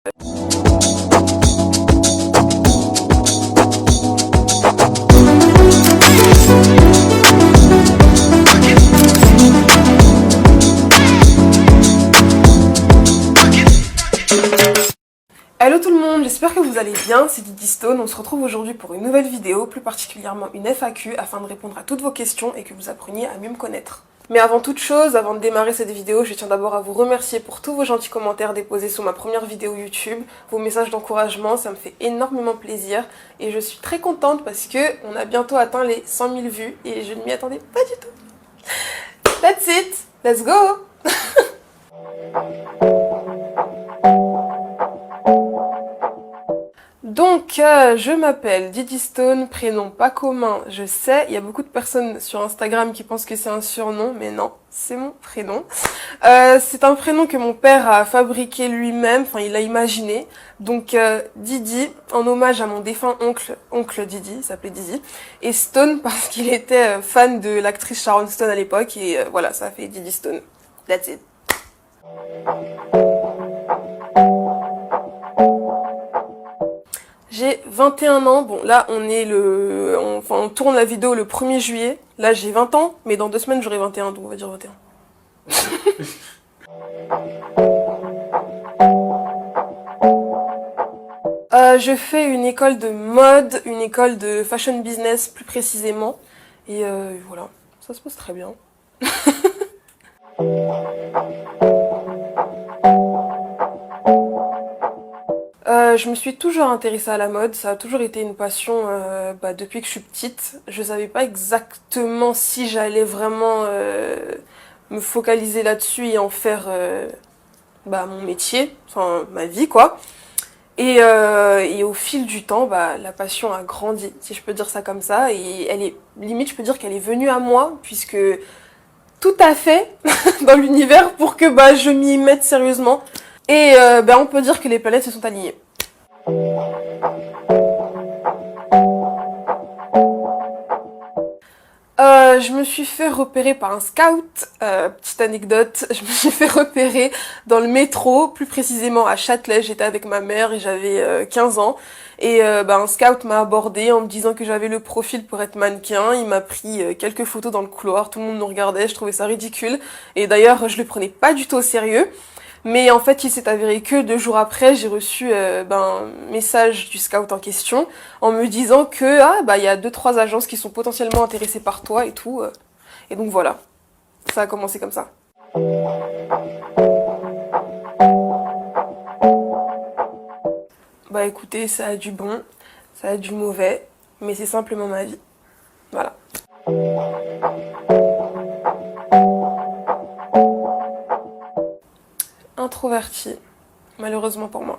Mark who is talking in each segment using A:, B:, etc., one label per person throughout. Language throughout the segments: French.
A: Hello tout le monde, j'espère que vous allez bien, c'est Didi Stone. On se retrouve aujourd'hui pour une nouvelle vidéo, plus particulièrement une FAQ, afin de répondre à toutes vos questions et que vous appreniez à mieux me connaître. Mais avant toute chose, avant de démarrer cette vidéo, je tiens d'abord à vous remercier pour tous vos gentils commentaires déposés sous ma première vidéo YouTube, vos messages d'encouragement, ça me fait énormément plaisir et je suis très contente parce que on a bientôt atteint les 100 000 vues et je ne m'y attendais pas du tout. That's it, let's go. Donc, je m'appelle Didi Stone, prénom pas commun, je sais, il y a beaucoup de personnes sur Instagram qui pensent que c'est un surnom, mais non, c'est mon prénom. C'est un prénom que mon père a fabriqué lui-même, enfin il l'a imaginé. Donc Didi, en hommage à mon défunt oncle Didi, il s'appelait Didi, et Stone parce qu'il était fan de l'actrice Sharon Stone à l'époque, et voilà, ça a fait Didi Stone. That's it. J'ai 21 ans, bon là on tourne la vidéo le 1er juillet, là j'ai 20 ans, mais dans 2 semaines j'aurai 21, donc on va dire 21. Je fais une école de mode, une école de fashion business plus précisément, et voilà, ça se passe très bien. Je me suis toujours intéressée à la mode, ça a toujours été une passion depuis que je suis petite. Je savais pas exactement si j'allais vraiment me focaliser là-dessus et en faire mon métier, enfin ma vie quoi. Et au fil du temps, la passion a grandi, si je peux dire ça comme ça, et elle est, limite je peux dire qu'elle est venue à moi, puisque tout a fait dans l'univers pour que je m'y mette sérieusement. Et on peut dire que les planètes se sont alignées. Je me suis fait repérer par un scout, petite anecdote, je me suis fait repérer dans le métro, plus précisément à Châtelet, j'étais avec ma mère et j'avais 15 ans, et un scout m'a abordé en me disant que j'avais le profil pour être mannequin, il m'a pris quelques photos dans le couloir, tout le monde nous regardait, je trouvais ça ridicule, et d'ailleurs je le prenais pas du tout au sérieux. Mais en fait, il s'est avéré que 2 jours après, j'ai reçu un message du scout en question en me disant que il y a 2-3 agences qui sont potentiellement intéressées par toi et tout. Et donc voilà, ça a commencé comme ça. Bah écoutez, ça a du bon, ça a du mauvais, mais c'est simplement ma vie. Voilà. Introvertie, malheureusement pour moi.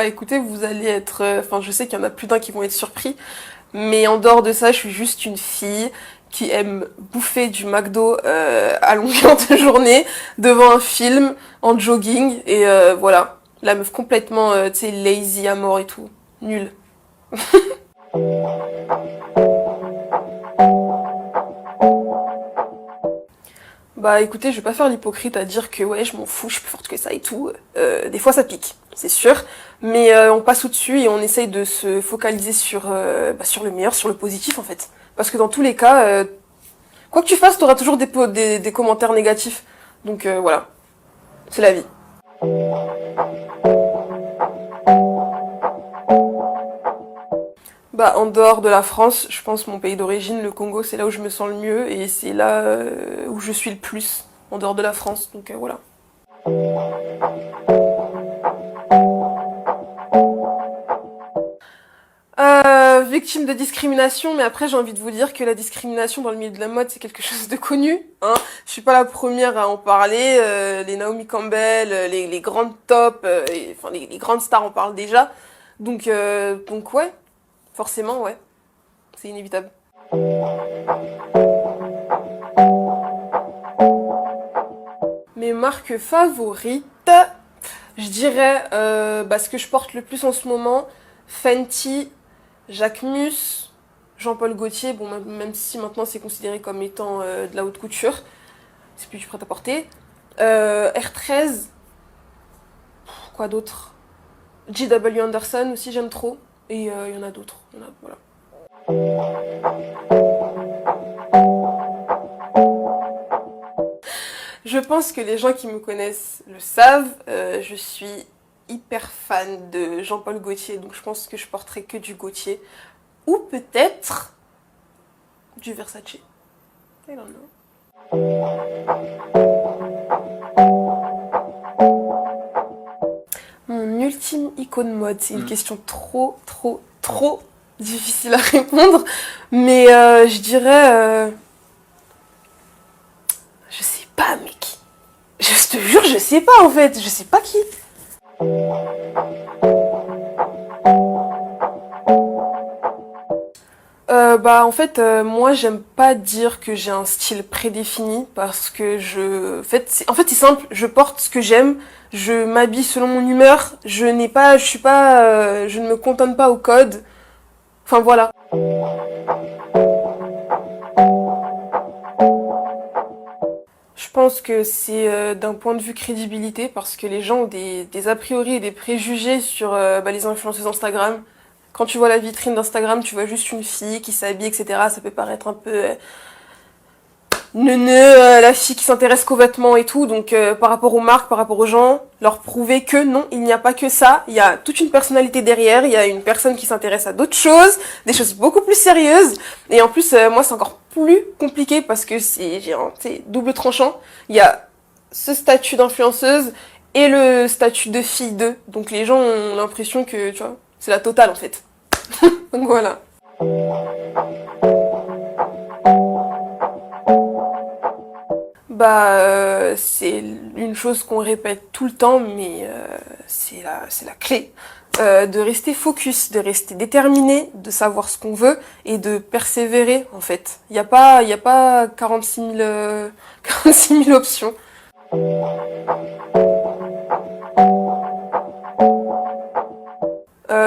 A: Écoutez, vous allez être... je sais qu'il y en a plus d'un qui vont être surpris, mais en dehors de ça, je suis juste une fille qui aime bouffer du McDo à longueur de journée, devant un film, en jogging, et voilà. La meuf complètement, lazy à mort et tout. Nulle. Écoutez, je vais pas faire l'hypocrite à dire que ouais je m'en fous, je suis plus forte que ça et tout. Des fois ça pique, c'est sûr, mais on passe au-dessus et on essaye de se focaliser sur le meilleur, sur le positif en fait. Parce que dans tous les cas, quoi que tu fasses, t'auras toujours des commentaires négatifs. Donc voilà, c'est la vie. En dehors de la France, je pense mon pays d'origine, le Congo, c'est là où je me sens le mieux et c'est là où je suis le plus, en dehors de la France, donc voilà. Victime de discrimination, mais après j'ai envie de vous dire que la discrimination dans le milieu de la mode c'est quelque chose de connu, hein. Je suis pas la première à en parler, les Naomi Campbell, les grandes tops, les grandes stars en parlent déjà, donc ouais. Forcément, ouais. C'est inévitable. Mes marques favorites, je dirais ce que je porte le plus en ce moment, Fenty, Jacquemus, Jean-Paul Gaultier, bon, même si maintenant c'est considéré comme étant de la haute couture, c'est plus du prêt-à-porter. R13, quoi d'autre? J.W. Anderson aussi, j'aime trop. Et il y en a d'autres. Voilà. Je pense que les gens qui me connaissent le savent, je suis hyper fan de Jean-Paul Gaultier, donc je pense que je porterai que du Gaultier. Ou peut-être du Versace. I don't know. Mon ultime icône mode, c'est une question trop difficile à répondre, mais je dirais... je sais pas, mais qui? Je te jure, je sais pas en fait, je sais pas qui. En fait, moi j'aime pas dire que j'ai un style prédéfini parce que en fait c'est simple, je porte ce que j'aime, je m'habille selon mon humeur, je ne me cantonne pas au code. Enfin voilà. Je pense que c'est d'un point de vue crédibilité parce que les gens ont des a priori et des préjugés sur les influenceuses Instagram. Quand tu vois la vitrine d'Instagram, tu vois juste une fille qui s'habille, etc. Ça peut paraître un peu la fille qui s'intéresse qu'aux vêtements et tout. Donc par rapport aux marques, par rapport aux gens, leur prouver que non, il n'y a pas que ça. Il y a toute une personnalité derrière. Il y a une personne qui s'intéresse à d'autres choses, des choses beaucoup plus sérieuses. Et en plus, moi, c'est encore plus compliqué parce que c'est double tranchant. Il y a ce statut d'influenceuse et le statut de fille d'eux. Donc les gens ont l'impression que, tu vois, c'est la totale en fait. Donc voilà. C'est une chose qu'on répète tout le temps, mais c'est la clé. De rester focus, de rester déterminé, de savoir ce qu'on veut et de persévérer en fait. Il y a pas 46 000 options.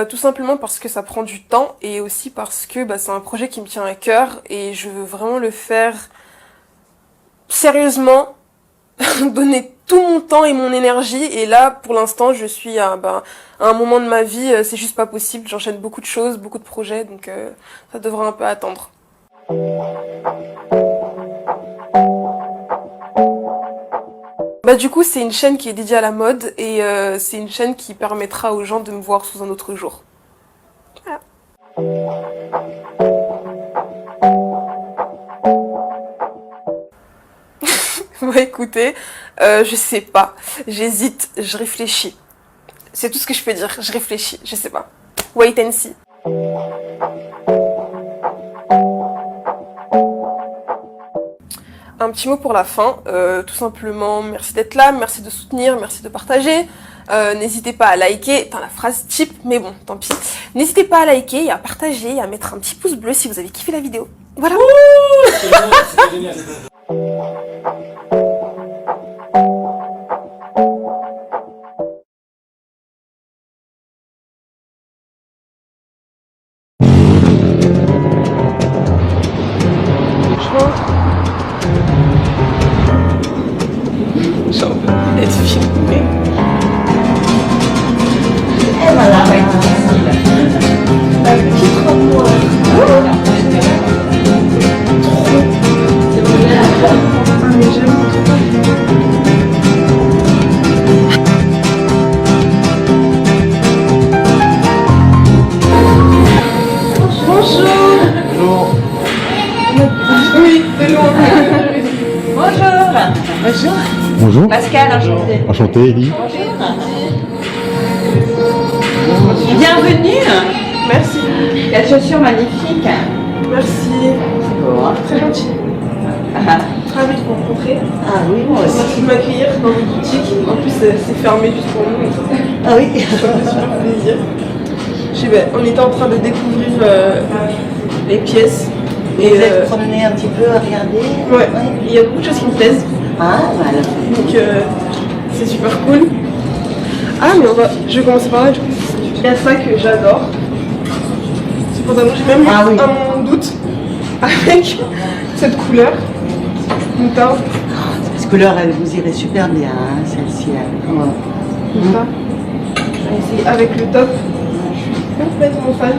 A: Tout simplement parce que ça prend du temps et aussi parce que c'est un projet qui me tient à cœur et je veux vraiment le faire sérieusement, donner tout mon temps et mon énergie. Et là, pour l'instant, je suis à un moment de ma vie, c'est juste pas possible. J'enchaîne beaucoup de choses, beaucoup de projets, donc ça devrait un peu attendre. Du coup, c'est une chaîne qui est dédiée à la mode et c'est une chaîne qui permettra aux gens de me voir sous un autre jour. Voilà. Écoutez, je sais pas. J'hésite, je réfléchis. C'est tout ce que je peux dire. Je réfléchis, je sais pas. Wait and see. Un petit mot pour la fin, tout simplement, merci d'être là, merci de soutenir, merci de partager. N'hésitez pas à liker, la phrase type, mais bon, tant pis. N'hésitez pas à liker et à partager et à mettre un petit pouce bleu si vous avez kiffé la vidéo. Voilà. C'était génial. Être filmé.
B: Et voilà, ouais, la petite robe. C'est bon, mais j'aime trop. Bonjour.
C: Bonjour.
A: Oui, c'est loin.
B: Bonjour. Bonjour.
C: Bonjour.
B: Pascal, enchanté.
C: Enchanté, Elie.
B: Bonjour. Bienvenue.
A: Merci.
B: La chaussure magnifique.
A: Merci.
B: C'est beau, hein?
A: Très gentil. Ravi de vous rencontrer.
B: Ah oui, moi aussi.
A: Merci de m'accueillir dans votre boutique. En plus, c'est fermé juste pour nous.
B: Ah oui.
A: Ça me fait super plaisir. On était en train de découvrir les pièces.
B: Et vous êtes promené un petit peu à regarder?
A: Ouais. Il y a beaucoup de choses qui me plaisent.
B: Ah, voilà.
A: Donc c'est super cool. Ah mais je vais commencer par là, du coup. Il y a ça que j'adore. ce pantalon. J'ai même eu un doute avec cette couleur. Moutarde.
B: Cette couleur, elle vous irait super bien, hein, celle-ci.
A: Ça. Je vais essayer avec le top. Je suis complètement fan.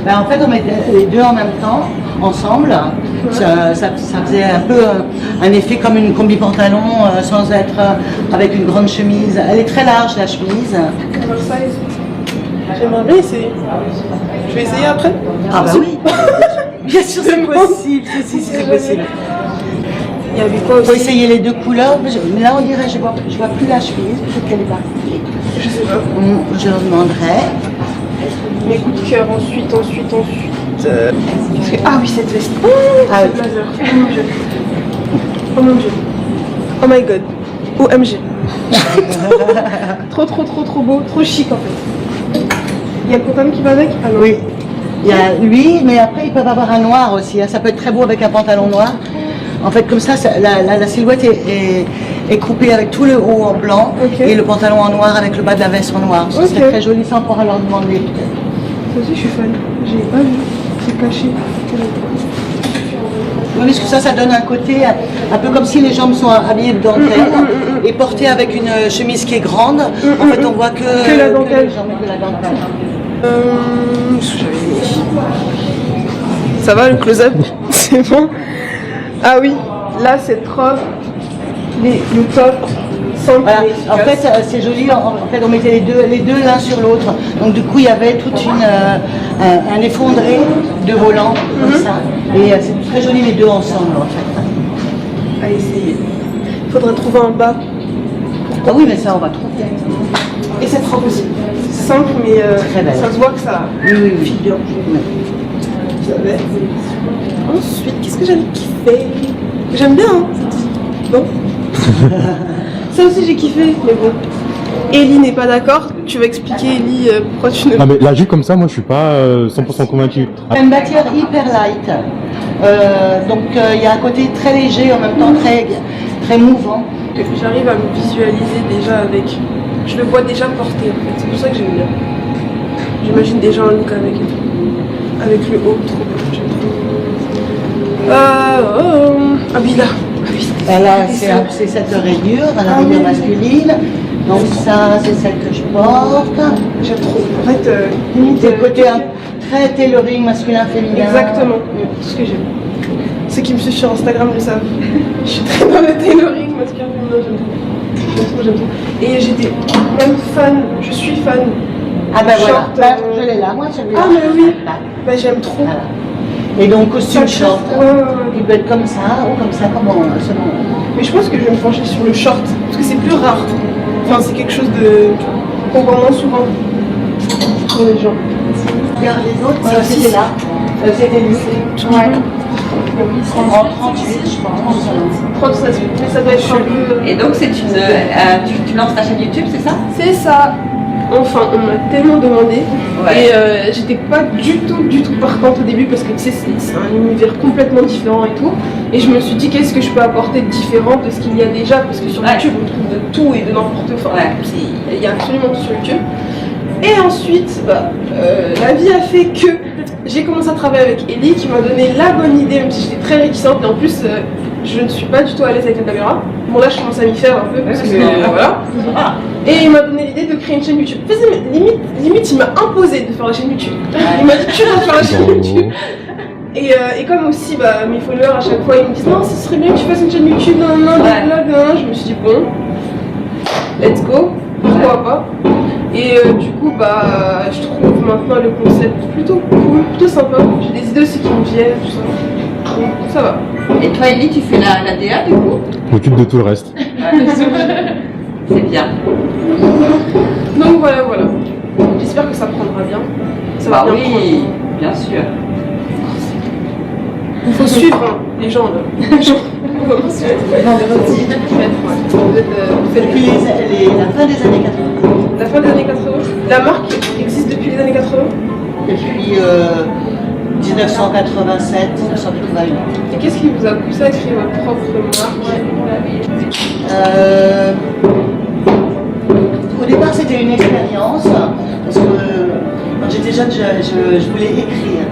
B: Ben, en fait, on met les deux en même temps, ensemble. Ça faisait un peu un effet comme une combi-pantalon sans être avec une grande chemise. Elle est très large, la chemise.
A: J'aimerais bien essayer. Je vais essayer après.
B: Ah bah oui. Bien sûr, c'est possible. Si, c'est possible.
A: Il y avait quoi aussi?
B: Il faut essayer les deux couleurs. Là, on dirait, je vois plus la chemise. Peut-être qu'elle est partie.
A: Je sais pas.
B: Je leur demanderai.
A: Mes coups de cœur, ensuite. Ah oui, cette veste. Ce blazer. Oh mon dieu. Oh mon dieu. Oh my god. OMG. trop beau, trop chic en fait. Il y a le pantalon qui va avec? Ah non.
B: Oui. Il y a lui, mais après ils peuvent avoir un noir aussi. Hein. Ça peut être très beau avec un pantalon noir. En fait, comme ça, la silhouette est coupée avec tout le haut en blanc et le pantalon en noir avec le bas de la veste en noir. Ça serait très joli, ça on pourra leur demander.
A: Ça aussi, je suis fan. J'ai pas vu. C'est caché.
B: Oui, parce que ça donne un côté un peu comme si les jambes sont habillées de dentelle et portées avec une chemise qui est grande. En fait, on voit que
A: la dentelle.
B: les jambes et que la dentelle.
A: Ça va le close-up? C'est bon? Ah oui, là cette robe, le top, sans
B: voilà. En fait, c'est joli. En fait, on mettait les deux l'un sur l'autre. Donc du coup, il y avait toute un effondré de volant comme ça. Et c'est très joli les deux ensemble en fait.
A: À essayer. Il faudrait trouver un bas.
B: Ah oui, mais ça on va trouver.
A: Et cette robe aussi. C'est simple, mais ça se voit que ça file bien. Ensuite, qu'est-ce que j'avais kiffé? J'aime bien, hein? Bon. Ça aussi j'ai kiffé, mais bon. Ellie n'est pas d'accord. Tu vas expliquer, Ellie, pourquoi tu ne...
C: Ah mais la jupe comme ça, moi je suis pas 100% convaincu.
B: Une matière hyper light. Donc il y a un côté très léger, en même temps très mouvant.
A: J'arrive à me visualiser déjà avec... Je le vois déjà porté en fait. C'est pour ça que j'aime bien. J'imagine déjà un look avec et tout. Avec le haut, trop bien. J'aime trop. Ah oui, là.
B: Là, c'est cette rayure, la rayure masculine. Donc ça, c'est celle que je porte.
A: J'aime trop. En fait, limite...
B: C'est le côté très tailoring masculin-féminin.
A: Exactement. C'est ce que j'aime. Ceux qui me suivent sur Instagram le savent. Je suis très dans le tailoring masculin-féminin. J'aime trop. Et j'étais même fan, je suis fan.
B: Ah ben voilà, je l'ai là, moi celui-là.
A: Ah mais oui, bah, j'aime trop.
B: Voilà. Et donc costume short,
A: ouais.
B: Il peut être comme ça ou comme ça, comment selon.
A: Mais je pense que je vais me pencher sur le short, parce que c'est plus rare. Enfin c'est quelque chose qu'on voit moins souvent pour les gens.
B: Regarde les autres, voilà, c'était là. C'était lui. Ouais. En 38, je pense.
A: 37, mais ça doit être un peu...
D: Et donc c'est tu lances ta chaîne YouTube, c'est ça?
A: C'est ça. Enfin, on m'a tellement demandé et j'étais pas du tout partante au début parce que tu sais c'est un univers complètement différent et tout, et je me suis dit qu'est-ce que je peux apporter de différent de ce qu'il y a déjà, parce que sur YouTube on trouve de tout et de n'importe quoi, il y a absolument tout sur YouTube. Et ensuite la vie a fait que j'ai commencé à travailler avec Ellie qui m'a donné la bonne idée, même si j'étais très réticente, et en plus je ne suis pas du tout à l'aise avec la caméra. Bon là je commence à m'y faire un peu parce que voilà. Et il m'a donné l'idée de créer une chaîne YouTube. Limite il m'a imposé de faire la chaîne YouTube. Il m'a dit tu vas faire la chaîne YouTube. Et comme aussi mes followers à chaque fois ils me disent non ce serait bien que tu fasses une chaîne YouTube, des vlogs, je me suis dit bon, let's go, pourquoi pas. Et du coup je trouve maintenant le concept plutôt cool, plutôt sympa. J'ai des idées aussi qui me viennent, tout ça. Donc ça va.
D: Et toi Ellie, tu fais la DA du coup?
C: Je m'occupe de tout le reste.
D: C'est bien.
A: Donc voilà. J'espère que ça prendra bien. Ça va bien prendre.
D: Bien sûr.
A: Il faut suivre les gens là. Vendredi.
B: Depuis la fin des années 80.
A: La fin des années 80. La marque existe depuis les années 80.
B: Depuis 1987, 1988.
A: Et qu'est-ce qui vous a poussé à créer votre propre marque?
B: Au départ, c'était une expérience, parce que quand j'étais jeune, je voulais écrire.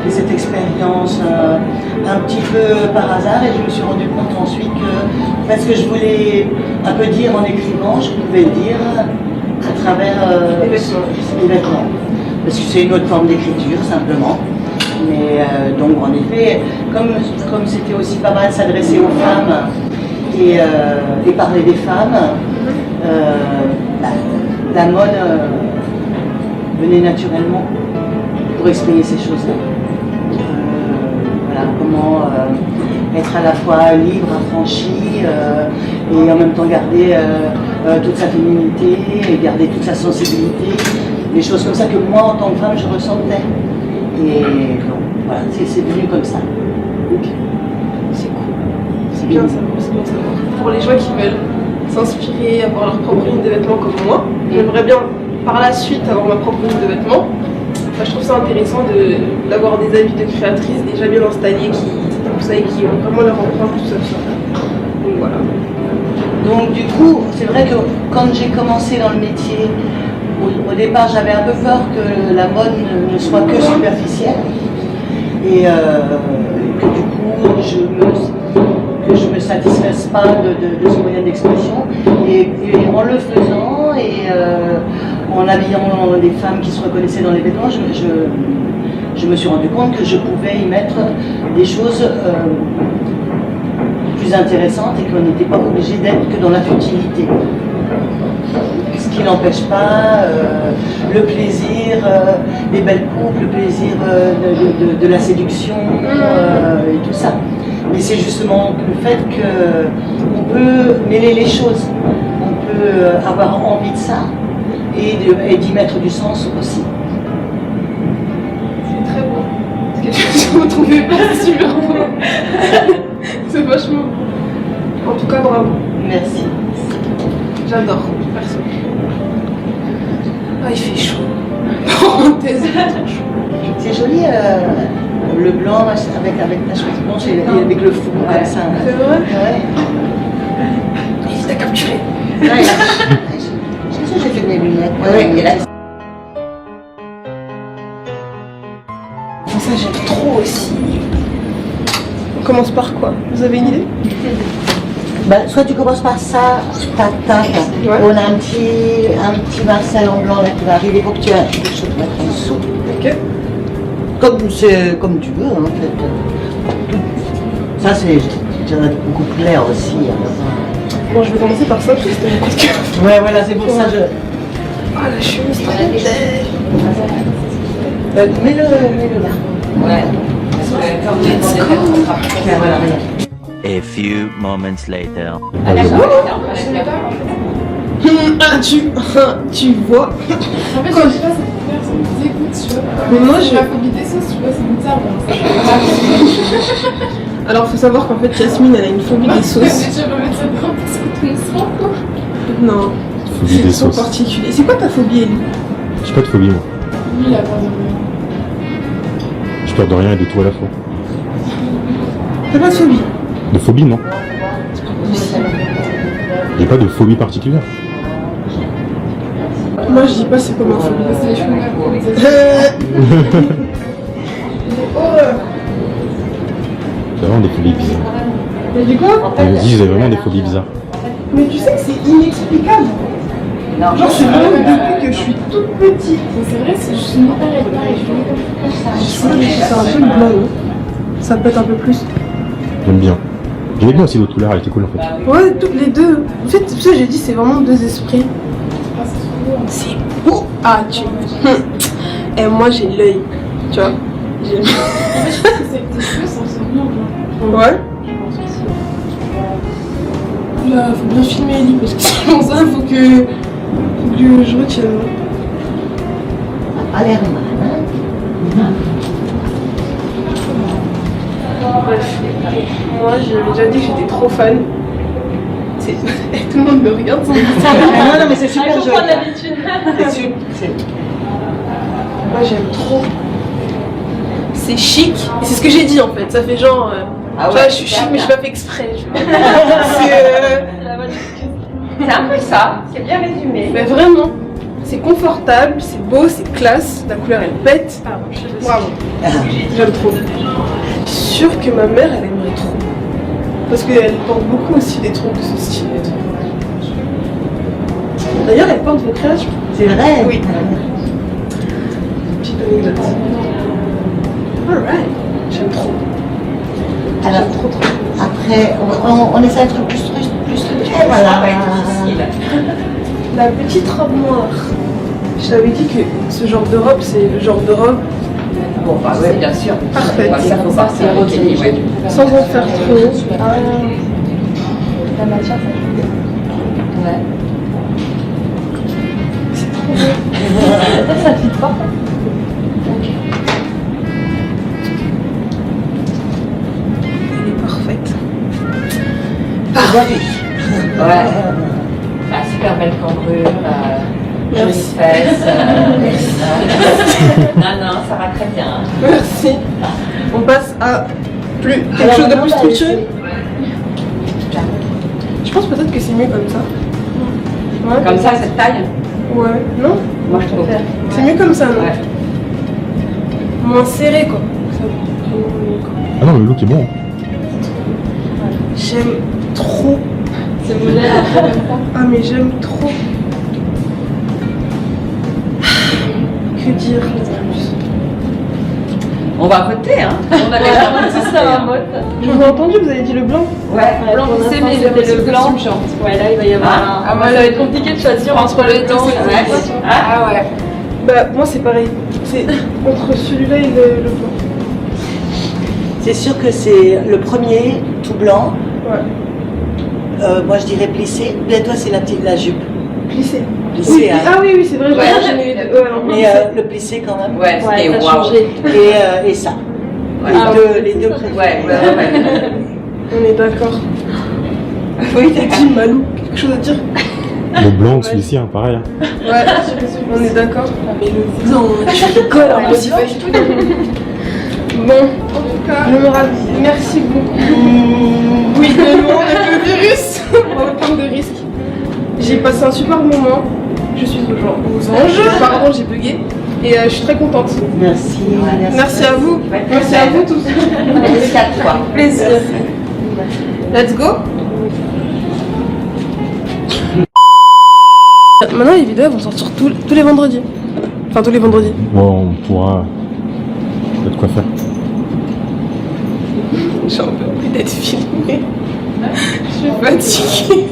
B: Et cette expérience un petit peu par hasard, et je me suis rendu compte ensuite que ce que je voulais un peu dire en écrivant, je pouvais le dire à travers les vêtements. Parce que c'est une autre forme d'écriture, simplement. Mais donc, en effet, comme c'était aussi pas mal s'adresser aux femmes et parler des femmes, la mode venait naturellement pour exprimer ces choses-là. Voilà, comment être à la fois libre, affranchi et en même temps garder toute sa féminité et garder toute sa sensibilité. Des choses comme ça que moi, en tant que femme, je ressentais. Et donc, voilà, c'est venu comme ça.
A: Ok. C'est cool. C'est bien ça, c'est bon de savoir. Pour les gens qui veulent s'inspirer, avoir leur propre ligne de vêtements comme moi, j'aimerais bien par la suite avoir ma propre ligne de vêtements. Enfin, je trouve ça intéressant d'avoir des avis de créatrices déjà bien installées qui ont vraiment leur empreinte, tout ça. Donc voilà.
B: Donc du coup, c'est vrai que quand j'ai commencé dans le métier, au départ j'avais un peu peur que la mode ne soit que superficielle et que du coup je me satisfasse pas de ce moyen d'expression. Et en le faisant et en habillant des femmes qui se reconnaissaient dans les vêtements, je me suis rendu compte que je pouvais y mettre des choses plus intéressantes et qu'on n'était pas obligé d'être que dans la futilité. Ce qui n'empêche pas le plaisir, les belles coupes, le plaisir de la séduction et tout ça. Mais c'est justement le fait qu'on peut mêler les choses, on peut avoir envie de ça et d'y mettre du sens aussi.
A: C'est très beau. Parce que je me trouvais pas super beau. C'est vachement beau. En tout cas, bravo.
B: Merci.
A: J'adore, perso. Ah, il fait chaud. Parenthèse, il fait chaud.
B: C'est joli le blanc avec la chemise blanche et avec le fond comme ça.
A: C'est vrai?
B: Ouais.
A: Il t'a capturé.
B: Ouais, je sais que j'ai fait mes lunettes. Ouais, là.
A: Ça, j'aime trop aussi. On commence par quoi? Vous avez une idée?
B: Bah, soit tu commences par ça, tac, tac.
A: Ouais.
B: On a un petit Marcel en blanc là qui va arriver pour que tu aies quelque chose à mettre en dessous.
A: Ok.
B: Comme tu veux, en fait. Ça, c'est beaucoup plus clair aussi.
A: Bon, je vais commencer par ça parce que c'était mon coup de cœur.
B: Ouais, voilà, c'est pour ça que je.
A: Ah, la chemise, trop belle.
B: Mets-le là.
D: Ouais. Parce que
B: Ouais, voilà, regarde.
E: A few moments later.
D: Ah, d'accord.
A: Tu vois.
F: En fait, je sais pas, ça peut faire, ça nous écoute, tu vois.
A: Mais moi,
F: j'ai la phobie des sauces, tu vois, c'est bizarre.
A: Alors, faut savoir qu'en fait, Yasmine, elle a une phobie des sauces.
F: Tu vas mettre ça dedans parce que tout le sang, quoi.
A: Non,
C: Phobie des
A: c'est trop
C: sauces.
A: particulier. C'est quoi ta phobie, Ellie?
C: J'ai pas de phobie, moi.
F: Lui, il a peur de rien.
C: J'ai peur de rien et de tout à la fois.
A: T'as pas de phobie?
C: De phobie, non. J'ai pas de phobie particulière.
A: Moi, je dis pas c'est comment phobie.
F: C'est les cheveux là.
C: J'ai vraiment des phobies bizarres.
A: Mais du quoi?
C: Je me dis, j'ai vraiment des phobies bizarres.
A: Mais tu sais que c'est inexplicable.
B: Non,
A: Genre, c'est vraiment depuis que je suis toute petite.
F: Mais c'est vrai, c'est juste une pareil, je fais comme ça.
A: C'est un peu le blanc, non? Ça peut être un peu plus.
C: J'aime bien. J'aimais bien aussi l'autre couleur, elle était cool en fait.
A: Ouais, toutes les deux. En fait, c'est pour ça que j'ai dit, c'est vraiment deux esprits.
F: Ah, c'est trop beau.
A: C'est beau. Ah, tu. Et moi, j'ai l'œil. Tu vois? J'ai.
F: En fait, je pense que c'est tes cheveux sont bien blancs.
A: Ouais.
F: Je pense aussi.
A: Là, faut bien filmer Ellie parce que sinon ça, faut que je retienne.
B: pas l'air mal.
A: Bref, moi j'avais déjà dit que j'étais trop fan. Tout le monde me regarde sans me dire.
B: Non, non, mais c'est super joli.
D: l'habitude.
A: Moi j'aime trop. C'est chic, et c'est ce que j'ai dit en fait. Ça fait genre.
D: Ah
A: tu vois,
D: ouais,
A: je suis
D: super
A: chic, mais je
D: bien.
A: suis pas fait exprès.
D: C'est un peu ça, c'est bien résumé.
A: Mais vraiment, C'est confortable, c'est beau, c'est classe, la couleur elle pète. Bravo. J'aime trop. Je suis sûre que ma mère elle aimerait trop. Parce qu'elle porte beaucoup aussi des trucs de ce style et tout. D'ailleurs elle porte vos créations.
B: C'est vrai?
A: Oui. Petite anecdote. Alright. J'aime trop.
B: Alors,
A: J'aime trop.
B: après, on essaie d'être plus structuré, voilà.
D: Ça va être difficile.
A: La petite robe noire. Je t'avais dit que ce genre de robe, c'est le genre de robe
D: Bon, bah oui, bien sûr.
A: Parfait.
D: Ça faut partir au Kenny, ouais.
A: sans en faire trop.
F: La matière, ça
D: Ouais.
F: ça fit pas.
A: Elle est parfaite.
D: Ouais. Ah, super belle cambrure, jolie
A: Merci.
D: fesse. Non, ça va très bien.
A: Merci. On passe à quelque chose de plus structuré. Je pense peut-être que c'est mieux comme ça. Ouais.
D: Comme ça, cette taille.
A: Ouais. Non?
D: Moi, je trouve.
A: C'est mieux comme ça, non?
D: Ouais.
A: Moins serré, quoi. Ça, vraiment mieux, quoi.
C: Ah non, mais le look est bon.
A: J'aime trop.
F: C'est modèle.
A: Ah, mais j'aime trop. Que dire de plus?
D: On va voter, hein. On a déjà voté ça, hein.
A: Je vous ai entendu, vous avez dit le blanc.
D: Ouais.
F: Blanc tissé, mais c'était le blanc. Ouais, là, il va y avoir
D: Ah,
F: ça va être compliqué de choisir entre les deux.
D: Ah ouais.
A: Bah, moi, c'est pareil. C'est entre celui-là et le blanc.
B: C'est sûr que c'est le premier, tout blanc.
A: Ouais.
B: Moi, je dirais plissé. Mais toi, c'est la jupe.
A: Plissé.
B: Plissé,
A: Oui,
B: hein.
A: ah oui, c'est vrai,
D: Ouais.
A: j'en ai eu deux. Ouais, non,
B: Mais
A: plissé.
B: le plissé quand même.
D: Ouais, c'était
F: Ouais, ça a
D: waouh.
F: changé.
B: Et ça.
D: Ouais.
B: Les deux préférés.
D: Ouais.
A: On est d'accord.
D: Oui,
A: Dis Malou, quelque chose à dire?
C: Le blanc, celui-ci, hein, pareil. Hein.
A: Ouais, on est d'accord. Mais le blanc, tu rigoles, en plus, il pas du tout. Bon, en tout cas, je me ravise. Merci beaucoup. Oui, tellement, avec le virus. On va prendre de risques. J'ai passé un super moment. Je suis aux anges. Pardon, j'ai bugué. Et je suis très contente.
B: Merci.
A: Merci à vous. Merci à vous tous.
D: Merci à toi.
A: Plaisir. Let's go. Maintenant, les vidéos vont sortir tous les vendredis. Enfin, tous les vendredis.
C: Bon, on pourra. Il y a de quoi faire.
A: J'ai un peu envie d'être filmée. Je suis fatiguée.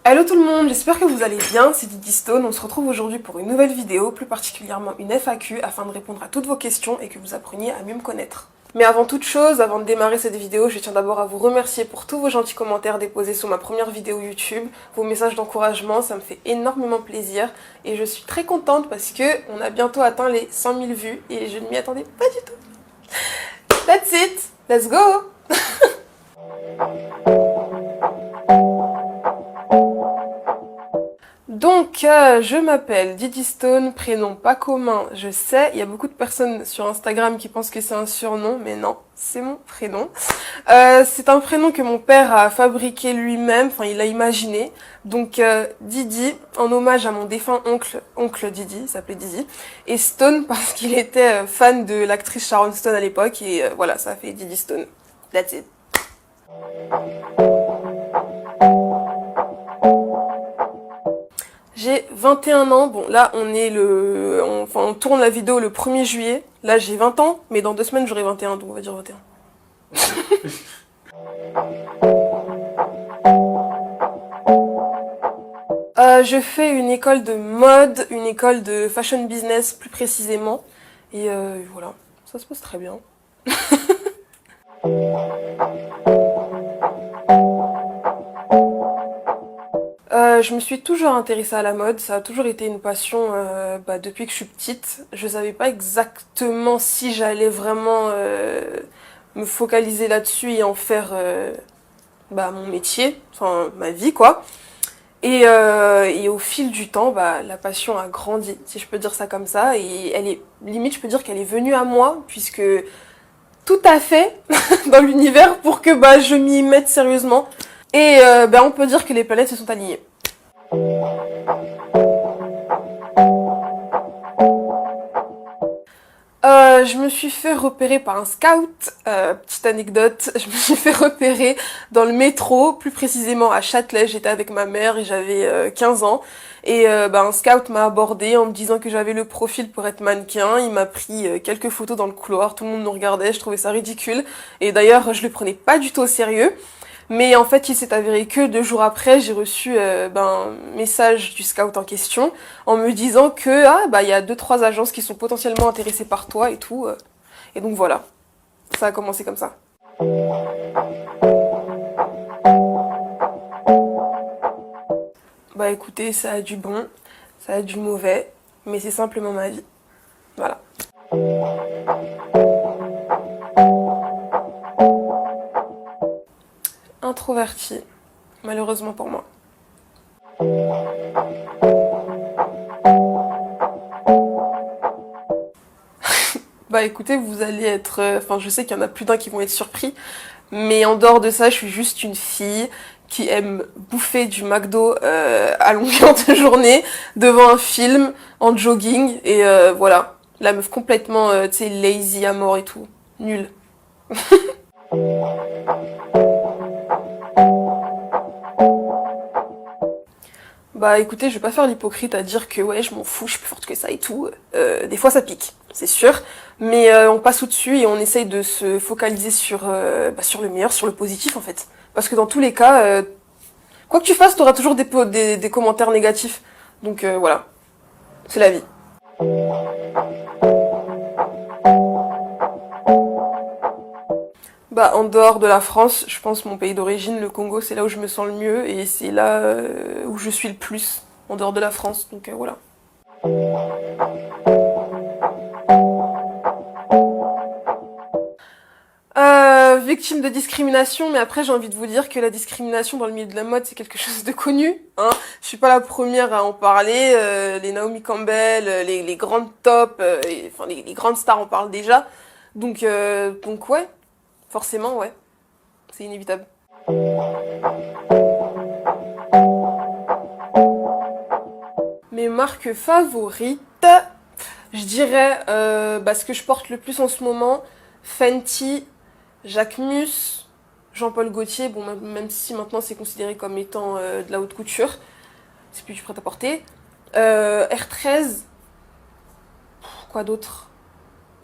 A: Hello tout le monde, j'espère que vous allez bien, c'est Didi Stone. On se retrouve aujourd'hui pour une nouvelle vidéo, plus particulièrement une FAQ, afin de répondre à toutes vos questions et que vous appreniez à mieux me connaître. Mais avant toute chose, avant de démarrer cette vidéo, je tiens d'abord à vous remercier pour tous vos gentils commentaires déposés sous ma première vidéo YouTube, vos messages d'encouragement, ça me fait énormément plaisir et je suis très contente parce que on a bientôt atteint les 100 000 vues et je ne m'y attendais pas du tout. That's it, let's go. Donc, je m'appelle Didi Stone, prénom pas commun, je sais, il y a beaucoup de personnes sur Instagram qui pensent que c'est un surnom, mais non, c'est mon prénom. C'est un prénom que mon père a fabriqué lui-même, enfin il l'a imaginé. Donc Didi, en hommage à mon défunt oncle Didi, il s'appelait Didi, et Stone parce qu'il était fan de l'actrice Sharon Stone à l'époque, et voilà, ça a fait Didi Stone. That's it. J'ai 21 ans, bon là on tourne la vidéo le 1er juillet, là j'ai 20 ans, mais dans 2 semaines j'aurai 21, donc on va dire 21. Je fais une école de mode, une école de fashion business plus précisément, et voilà, ça se passe très bien. Je me suis toujours intéressée à la mode, ça a toujours été une passion depuis que je suis petite. Je savais pas exactement si j'allais vraiment me focaliser là-dessus et en faire mon métier, enfin ma vie quoi. Et au fil du temps, bah, la passion a grandi, si je peux dire ça comme ça, et elle est, limite, je peux dire qu'elle est venue à moi, puisque tout a fait dans l'univers pour que bah, je m'y mette sérieusement. Et bah, on peut dire que les planètes se sont alignées. Je me suis fait repérer par un scout. Petite anecdote, je me suis fait repérer dans le métro, plus précisément à Châtelet. J'étais avec ma mère et j'avais 15 ans. Et bah, un scout m'a abordé en me disant que j'avais le profil pour être mannequin. Il m'a pris quelques photos dans le couloir, tout le monde nous regardait, je trouvais ça ridicule. Et d'ailleurs, je le prenais pas du tout au sérieux. Mais en fait, il s'est avéré que 2 jours après, j'ai reçu un message du scout en question en me disant que il y a 2-3 agences qui sont potentiellement intéressées par toi et tout. Et donc voilà, ça a commencé comme ça. Bah écoutez, ça a du bon, ça a du mauvais, mais c'est simplement ma vie. Voilà. Introvertie, malheureusement pour moi. Bah écoutez, vous allez être... Enfin, je sais qu'il y en a plus d'un qui vont être surpris, mais en dehors de ça, je suis juste une fille qui aime bouffer du McDo à longueur de journée, devant un film, en jogging, et voilà. La meuf complètement, tu sais, lazy à mort et tout. Nulle. Bah écoutez, je vais pas faire l'hypocrite à dire que ouais, je m'en fous, je suis plus forte que ça et tout. Des fois ça pique, c'est sûr. Mais on passe au-dessus et on essaye de se focaliser sur le meilleur, sur le positif en fait. Parce que dans tous les cas, quoi que tu fasses, t'auras toujours des commentaires négatifs. Donc voilà, c'est la vie. Bah, en dehors de la France, je pense mon pays d'origine, le Congo, c'est là où je me sens le mieux et c'est là où je suis le plus, en dehors de la France, donc voilà. Victime de discrimination, mais après j'ai envie de vous dire que la discrimination dans le milieu de la mode c'est quelque chose de connu, hein. Je suis pas la première à en parler, les Naomi Campbell, les grandes tops, les grandes stars en parlent déjà, donc ouais. Forcément, ouais. C'est inévitable. Mes marques favorites, je dirais ce que je porte le plus en ce moment, Fenty, Jacquemus, Jean-Paul Gaultier, bon même si maintenant c'est considéré comme étant de la haute couture, c'est plus du prêt-à-porter. R13, quoi d'autre?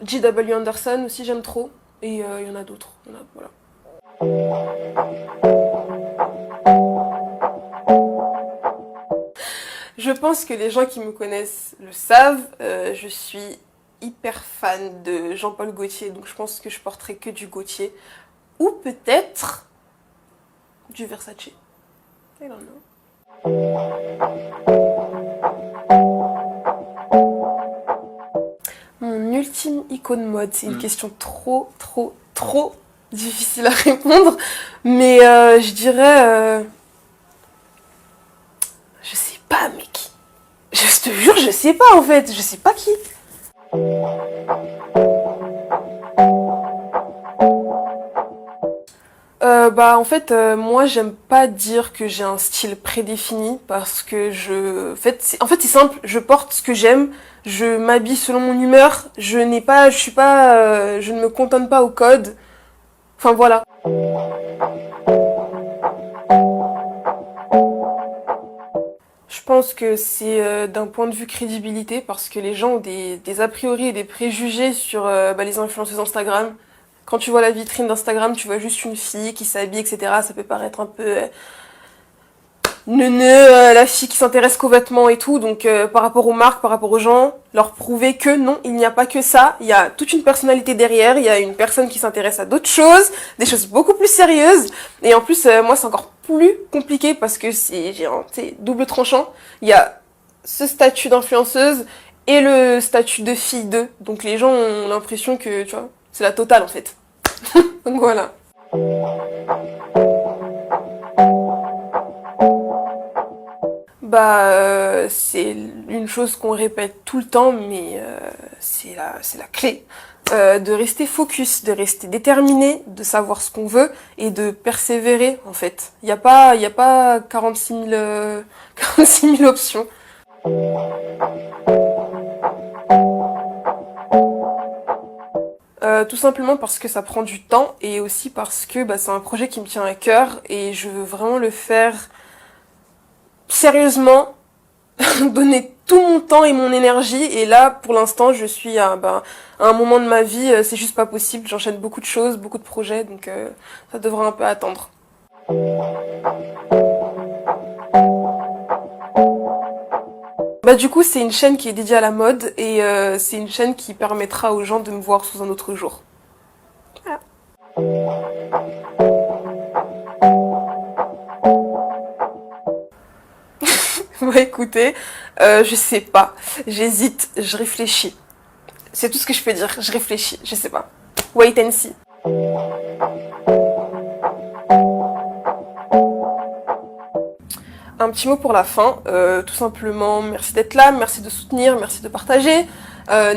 A: JW Anderson aussi j'aime trop. Et il y en a d'autres, voilà. Je pense que les gens qui me connaissent le savent, je suis hyper fan de Jean-Paul Gaultier, donc je pense que je porterai que du Gaultier. Ou peut-être du Versace. I don't know. Mon ultime icône mode, c'est une question trop difficile à répondre, mais je dirais... je sais pas, mec. Je te jure, je sais pas en fait, je sais pas qui. En fait, moi j'aime pas dire que j'ai un style prédéfini parce que en fait c'est simple, je porte ce que j'aime, je m'habille selon mon humeur, je ne me cantonne pas au code. Enfin voilà. Je pense que c'est d'un point de vue crédibilité parce que les gens ont des a priori et des préjugés sur les influenceuses Instagram. Quand tu vois la vitrine d'Instagram, tu vois juste une fille qui s'habille, etc. Ça peut paraître un peu neuneux, la fille qui s'intéresse qu'aux vêtements et tout. Donc par rapport aux marques, par rapport aux gens, leur prouver que non, il n'y a pas que ça. Il y a toute une personnalité derrière. Il y a une personne qui s'intéresse à d'autres choses, des choses beaucoup plus sérieuses. Et en plus, moi, c'est encore plus compliqué parce que c'est double tranchant. Il y a ce statut d'influenceuse et le statut de fille d'eux. Donc les gens ont l'impression que, tu vois, c'est la totale en fait. Donc voilà. C'est une chose qu'on répète tout le temps, mais c'est la clé. De rester focus, de rester déterminé, de savoir ce qu'on veut et de persévérer en fait. Il y a pas 46 000 options. Tout simplement parce que ça prend du temps et aussi parce que c'est un projet qui me tient à cœur et je veux vraiment le faire sérieusement, donner tout mon temps et mon énergie. Et là, pour l'instant, je suis à un moment de ma vie, c'est juste pas possible. J'enchaîne beaucoup de choses, beaucoup de projets, donc ça devrait un peu attendre. Du coup, c'est une chaîne qui est dédiée à la mode et c'est une chaîne qui permettra aux gens de me voir sous un autre jour. Voilà. Écoutez, je sais pas. J'hésite, je réfléchis. C'est tout ce que je peux dire. Je réfléchis, je sais pas. Wait and see. Un petit mot pour la fin, tout simplement, merci d'être là, merci de soutenir, merci de partager.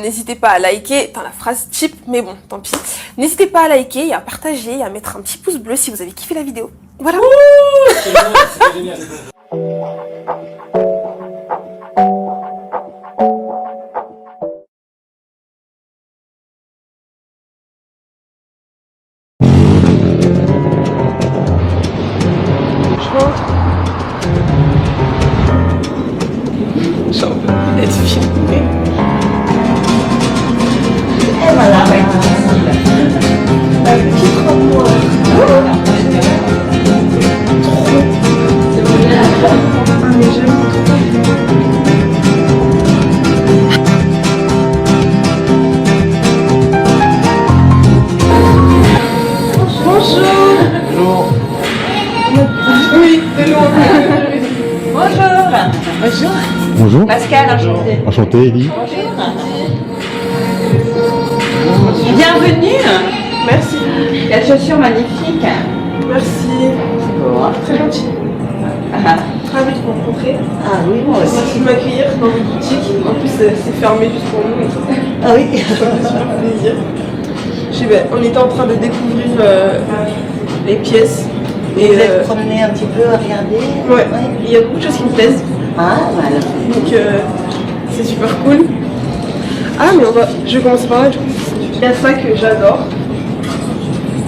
A: N'hésitez pas à liker, la phrase cheap, mais bon, tant pis. N'hésitez pas à liker et à partager et à mettre un petit pouce bleu si vous avez kiffé la vidéo. Voilà.
G: J'ai envie d'être filmée.
B: Et voilà, un petit trompe.
D: Bonjour.
C: Bonjour.
D: Pascal, enchanté.
C: Enchanté, Elie.
D: Bienvenue.
A: Merci.
D: Quelle chaussure magnifique.
A: Merci.
D: C'est beau, hein.
A: Très gentil. Ravi de vous rencontrer.
B: Ah oui, moi aussi.
A: Merci de m'accueillir dans votre boutique. En plus, c'est fermé juste pour nous.
B: Ah oui.
A: Ça me fait super plaisir. On était en train de découvrir les pièces.
B: Et vous êtes promené un petit peu à regarder?
A: Ouais, il y a beaucoup de choses qui me plaisent.
B: Ah, voilà.
A: Donc c'est super cool. Ah, mais je vais commencer par là. Du coup, il y a ça que j'adore.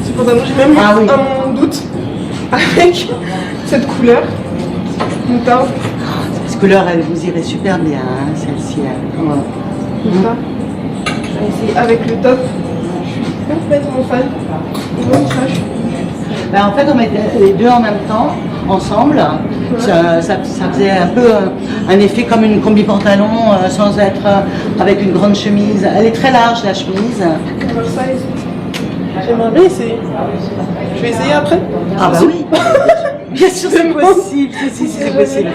A: Cependant, j'ai même un doute avec cette couleur. Moutarde.
B: Cette couleur, elle vous irait super bien, hein, celle-ci.
A: Ça. Je vais essayer avec le top. Je suis complètement fan. Vraiment, ça, je suis...
B: En fait, on met les deux en même temps, ensemble. Ça faisait un peu un effet comme une combi-pantalon sans être avec une grande chemise. Elle est très large, la chemise.
A: Oversize. J'aimerais bien essayer. Je vais essayer après.
B: Ah bah oui. Bien sûr, c'est possible. C'est possible.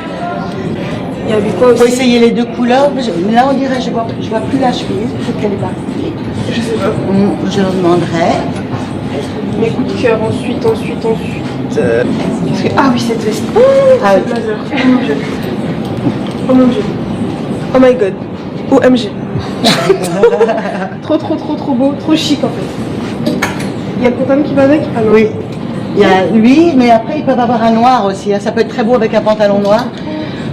A: Il y avait quoi
B: Il faut
A: aussi?
B: essayer les deux couleurs. Là, on dirait, je vois plus la chemise. Peut-être qu'elle est partie.
A: Je sais pas.
B: Je leur demanderai.
A: Mes coups de cœur ensuite. Ah oui, cette veste.
B: Ah
A: Ce blazer. Oh mon dieu. Oh mon dieu. Oh my god. OMG. trop beau, trop chic en fait. Il y a le pantalon qui va avec? Ah non.
B: Oui. Il y a lui, mais après ils peuvent avoir un noir aussi. Hein. Ça peut être très beau avec un pantalon noir.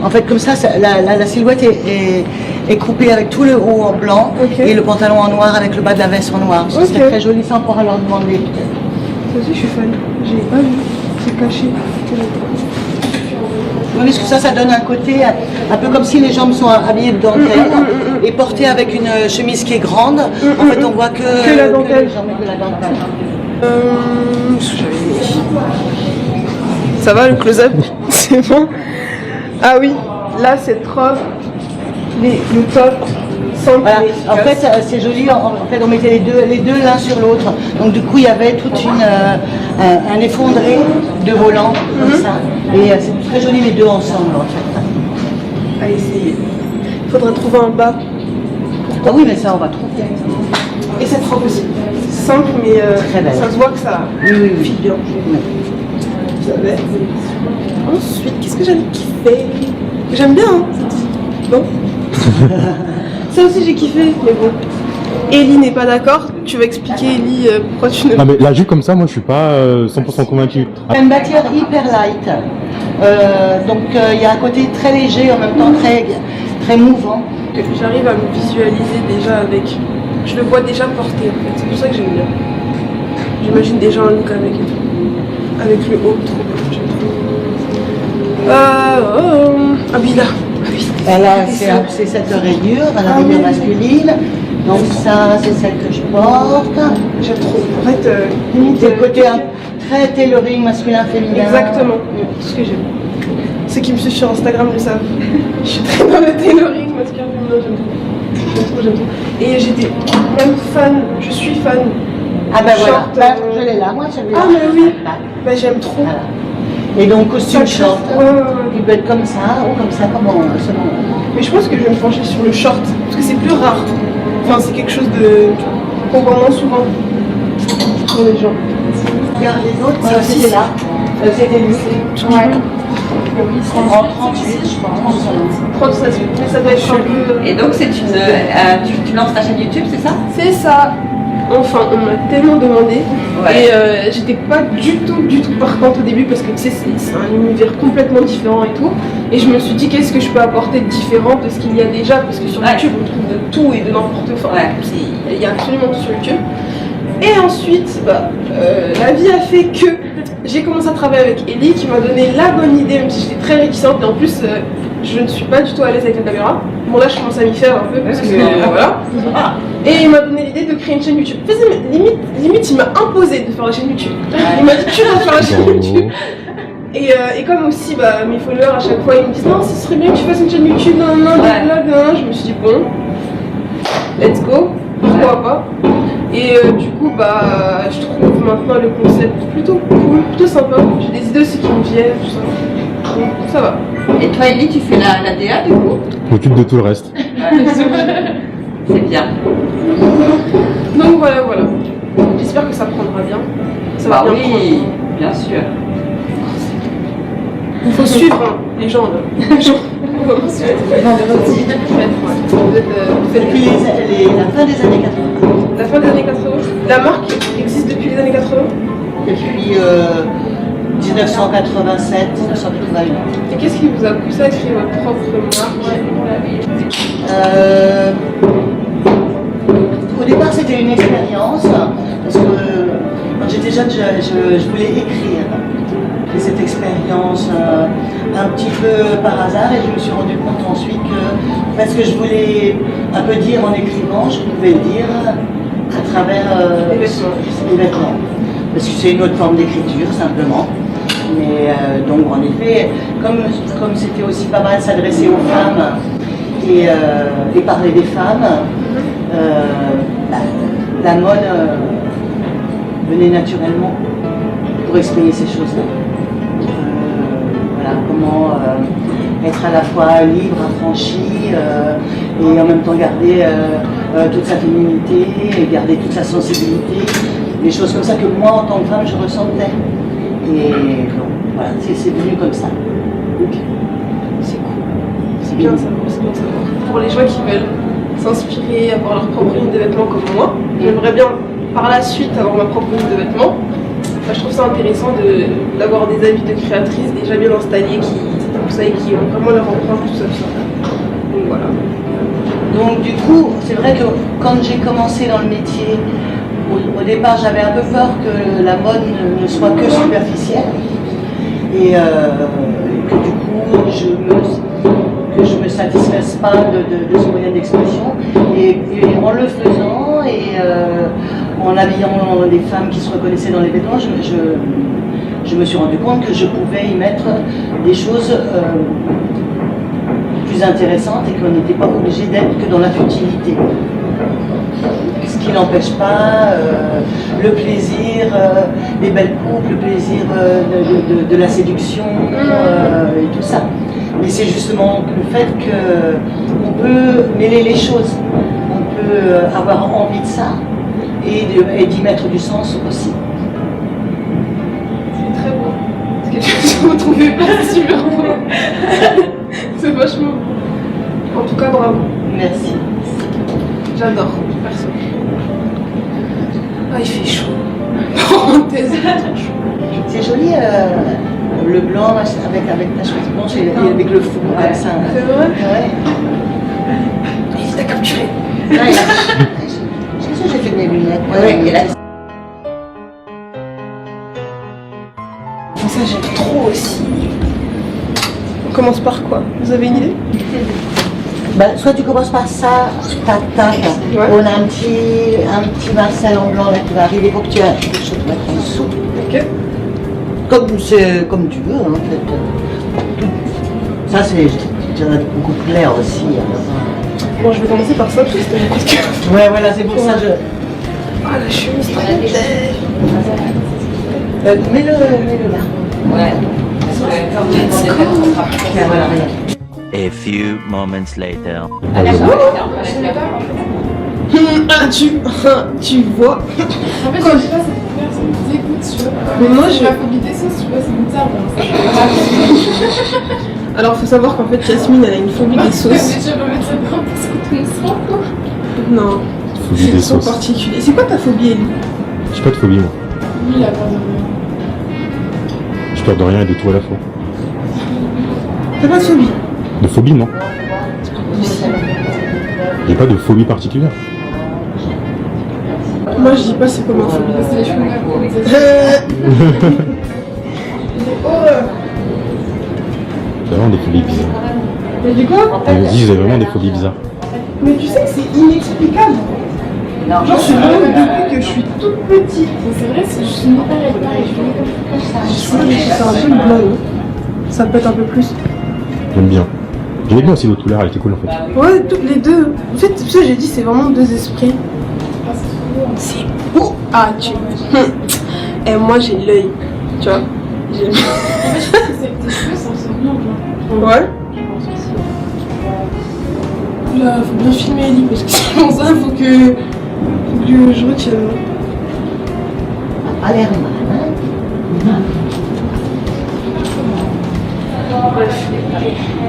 B: En fait, comme ça, la silhouette est coupée avec tout le haut en blanc et le pantalon en noir avec le bas de la veste en noir. C'est très joli, ça on pourra leur demander.
A: Ça aussi, je suis fan. J'ai pas vu. C'est caché.
B: Oui, parce que ça donne un côté un peu comme si les jambes sont habillées de dentelle et portées avec une chemise qui est grande. En fait, on voit que
A: la dentelle.
B: les jambes et que la dentelle.
A: Ça va le close-up? C'est bon? Ah oui, là cette robe, le top, sans
B: voilà. En fait, c'est joli. En fait, on mettait les deux l'un sur l'autre. Donc du coup, il y avait toute un effondré de volant comme ça. Et c'est très joli les deux ensemble en fait.
A: À essayer. Il faudra trouver un bas.
B: Ah oui, mais ça on va trouver.
A: Et cette robe aussi. C'est simple, mais
B: très belle.
A: Ça se voit que ça fit bien.
B: Oui.
A: Ensuite, qu'est-ce que j'avais kiffé? J'aime bien, hein, non. Ça aussi j'ai kiffé, mais bon. Ellie n'est pas d'accord. Tu vas expliquer, Ellie, pourquoi tu ne...
C: Ah mais la jupe comme ça, moi je suis pas 100% convaincu.
B: C'est une matière hyper light. Donc il y a un côté très léger, en même temps très mouvant.
A: J'arrive à me visualiser déjà avec... Je le vois déjà porté en fait, c'est pour ça que j'aime bien. J'imagine déjà un look avec et tout. Avec le haut, trop bien, j'aime trop. Ah oui, là. Ah oui.
B: Là, c'est cette rayure, la rayure masculine. Donc ça, c'est celle que je porte.
A: J'aime trop. En fait, limite...
B: C'est le côté très tailoring masculin-féminin.
A: Exactement, tout ce que j'aime. Ceux qui me suivent sur Instagram le savent. Je suis très dans le tailoring masculin-féminin, j'aime trop. J'aime trop. Et j'étais même fan, je suis fan.
B: Ah ben voilà,
A: Short,
B: je l'ai là, moi je l'ai là.
A: Ah mais oui, bah, j'aime trop.
B: Voilà. Et donc costume short,
A: Ouais.
B: il peut être comme ça ou comme ça, comment selon.
A: Mais je pense que je vais me pencher sur le short, parce que c'est plus rare. Enfin, c'est quelque chose de qu'on voit moins souvent pour les gens.
B: Regarde les autres,
A: Ça aussi,
B: c'était là. C'était lui.
A: Ouais.
B: En 38, je pense.
A: 37, mais ça doit être un peu...
D: Et donc, c'est une, tu lances ta chaîne YouTube, c'est ça?
A: C'est ça. Enfin, on m'a tellement demandé.
D: Ouais.
A: Et j'étais pas du tout partante au début parce que tu sais, c'est un univers complètement différent et tout. Et je me suis dit, qu'est-ce que je peux apporter de différent de ce qu'il y a déjà? Parce que sur
D: Ouais.
A: YouTube, on trouve de tout et de n'importe quoi. Enfin,
D: Ouais.
A: il y a absolument tout sur YouTube. Et ensuite, la vie a fait que j'ai commencé à travailler avec Ellie qui m'a donné la bonne idée, même si j'étais très réticente. Et en plus, je ne suis pas du tout à l'aise avec la caméra. Bon, là, je commence à m'y faire un peu parce que voilà. Et il m'a donné l'idée de créer une chaîne YouTube. Limite, il m'a imposé de faire la chaîne YouTube. Il m'a dit, tu vas faire la chaîne YouTube. Et comme aussi, mes followers à chaque fois, ils me disent non, ce serait bien que tu fasses une chaîne YouTube, non, je me suis dit bon, let's go, pourquoi pas. Et du coup, je trouve maintenant le concept plutôt cool, plutôt sympa. J'ai des idées aussi qui me viennent, tout ça. Donc, ça va.
D: Et toi, Ellie, tu fais la DA du coup?
C: Je m'occupe de tout le reste.
D: C'est bien.
A: Donc voilà. J'espère que ça prendra bien. Ça va
D: Bah
A: bien prendre.
D: oui, bien sûr.
A: Il faut suivre hein, les gens là. Les gens. On va suivre. Vous faites
B: Depuis la fin des années 80.
A: la fin des années 80. La marque existe depuis les années 80.
B: Depuis 1987, 1988.
A: Et qu'est-ce qui vous a poussé à créer votre propre marque?
B: Au départ, c'était une expérience, parce que quand j'étais jeune, je voulais écrire. Et cette expérience un petit peu par hasard, et je me suis rendu compte ensuite que ce que je voulais un peu dire en écrivant, je pouvais le dire à travers les vêtements. Parce que c'est une autre forme d'écriture, simplement. Mais donc, en effet, comme c'était aussi pas mal s'adresser aux femmes et parler des femmes, la mode venait naturellement pour exprimer ces choses-là. Voilà, comment être à la fois libre, affranchi et en même temps garder toute sa féminité et garder toute sa sensibilité. Des choses comme ça que moi, en tant que femme, je ressentais. Et donc, voilà, c'est venu comme ça.
A: C'est cool. C'est bien ça. Pour les gens qui veulent s'inspirer, avoir leur propre ligne de vêtements comme moi, j'aimerais bien par la suite avoir ma propre ligne de vêtements. Je trouve ça intéressant d'avoir des avis de créatrices déjà bien installées qui ont vraiment leur empreinte, tout ça. Donc voilà.
B: Donc du coup, c'est vrai que quand j'ai commencé dans le métier, au départ j'avais un peu peur que la mode ne soit que superficielle et que du coup je me satisfasse pas de ce moyen d'expression et en le faisant et en habillant des femmes qui se reconnaissaient dans les vêtements, je me suis rendu compte que je pouvais y mettre des choses plus intéressantes et qu'on n'était pas obligé d'être que dans la futilité. Ce qui n'empêche pas le plaisir, les belles coupes, le plaisir de la séduction et tout ça. Mais c'est justement le fait qu'on peut mêler les choses, on peut avoir envie de ça et d'y mettre du sens aussi.
A: C'est très beau. Parce que je me trouvais pas super beau. C'est vachement beau. En tout cas, bravo.
B: Merci.
A: J'adore, perso. Ah, il fait chaud. Parenthèse.
B: C'est joli, le blanc avec ta chemise blanche et avec le fond comme ça.
A: C'est vrai?
B: Ouais.
A: Il t'a capturé.
B: Là, je sais que j'ai fait mes lunettes.
D: Ouais, et là,
A: Ça, j'aime trop aussi. On commence par quoi? Vous avez une idée?
B: Bah, soit tu commences par ça, tac, tac.
A: Ouais.
B: On a un petit Marcel en blanc là qui va arriver. Il faut que tu aies quelque chose à mettre en dessous.
A: Ok.
B: Comme tu veux, en fait. Ça, je dirais beaucoup plus clair aussi.
A: Bon, je vais commencer par ça, parce que c'était mon coup de cœur.
B: Ouais, voilà, c'est pour ça que je...
A: Ah, la chemise, trop belle.
B: Mets-le là.
D: ouais. Parce que comme on est dans des contrats,
B: Tiens, voilà, regarde.
E: A few moments later.
A: Tu vois.
H: En fait, je sais pas, ça me dégoûte, tu vois.
A: Mais moi,
H: J'ai la phobie des sauces, tu vois, c'est bizarre.
A: Alors, faut savoir qu'en fait, Yasmine, elle a une phobie des sauces.
H: Mais tu vas mettre ça dedans parce que tu me sens.
A: Non,
C: Phobie des
A: c'est trop
C: sauces.
A: particulier. C'est quoi ta phobie, Ellie?
C: J'ai pas de phobie, moi.
H: Lui, il a peur de rien.
C: J'ai peur de rien et de tout à la fois.
A: T'as pas de phobie?
C: De phobie, non. J'ai pas de phobie particulière.
A: Moi, je dis pas c'est comment phobie.
H: C'est les cheveux longs.
C: J'ai vraiment des phobies bizarres.
A: Mais du quoi?
C: Elle me dit, j'ai vraiment des phobies bizarres.
A: Mais tu sais que c'est inexplicable.
D: Non,
A: Genre, je suis vraiment depuis que je suis toute petite.
H: C'est vrai, c'est juste
F: Je ne m'arrête pas et je vais comme ça.
A: C'est un peu blanc, non? Ça peut être un peu plus.
C: J'aime bien. J'aimais bien aussi l'autre couleur, elle était cool en fait.
A: Ouais, toutes les deux. En fait, c'est ça que j'ai dit, c'est vraiment deux esprits. C'est beau. Ah, tu. Et moi, j'ai l'œil. Tu vois? J'ai...
H: En fait, je pense que c'est tes cheveux, ça ressemble bien blanc.
A: Ouais.
H: Je pense aussi.
A: Là, faut bien filmer Ellie parce que sinon ça, faut que je retienne.
B: Pas l'air mal,
A: Bref,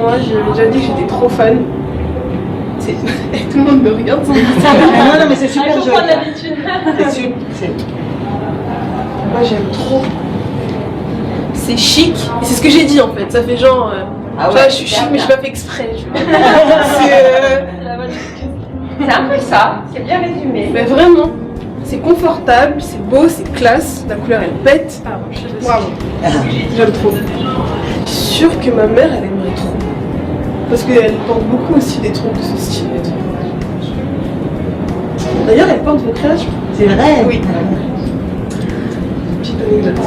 A: moi j'ai déjà dit que j'étais trop fan. Tout le monde me regarde sans dire ça.
B: hein. Non, mais c'est super joli.
D: l'habitude.
A: Moi j'aime trop. C'est chic, et c'est ce que j'ai dit en fait. Ça fait genre.
D: Ah
A: tu vois,
D: ouais,
A: je suis
D: super
A: chic, mais je
D: bien.
A: pas fait exprès. Tu vois.
D: C'est un peu ça, c'est bien résumé.
A: Mais vraiment, c'est confortable, c'est beau, c'est classe. La couleur elle pète. Bravo. J'aime trop. Je suis sûre que ma mère elle aimerait trop. Parce qu'elle porte beaucoup aussi des trucs de ce style et tout. D'ailleurs, elle porte vos créations.
B: C'est vrai?
A: Oui. Petite anecdote.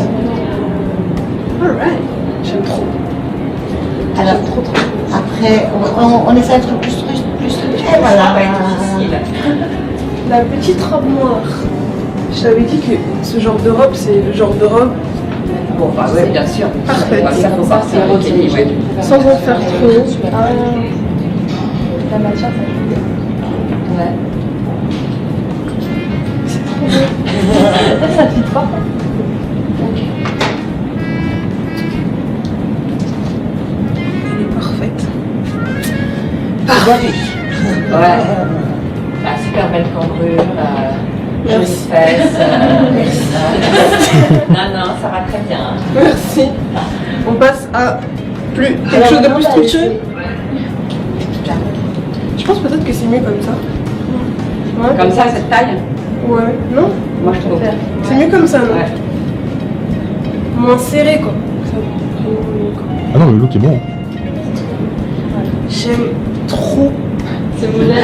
A: Alright. J'aime trop.
B: Alors,
A: J'aime trop.
B: après, on essaie d'être plus
D: Ça
B: voilà.
D: va être difficile.
A: La petite robe noire. Je t'avais dit que ce genre de robe, c'est le genre de robe
D: Bon, bah oui, bien sûr.
A: Parfait.
D: Ouais, ça faut partir au Kenny, ouais.
A: sans en faire trop.
F: La matière, ça joue.
D: Ouais.
F: Ça te fit pas?
A: Elle est parfaite.
D: Ouais. Ah, super belle cambrure, jolie
A: Merci.
D: fesse. Non, ça va très bien.
A: Merci. On passe à quelque chose de plus structuré. Je pense peut-être que c'est mieux comme ça. Ouais.
D: Comme ça, cette taille.
A: Ouais. Non?
D: Moi, je trouve.
A: C'est mieux comme ça, non?
D: Ouais.
A: Moins serré, quoi. Ça, vraiment mieux, quoi.
C: Ah non, mais le look est bon.
A: J'aime trop.
H: C'est mon lait,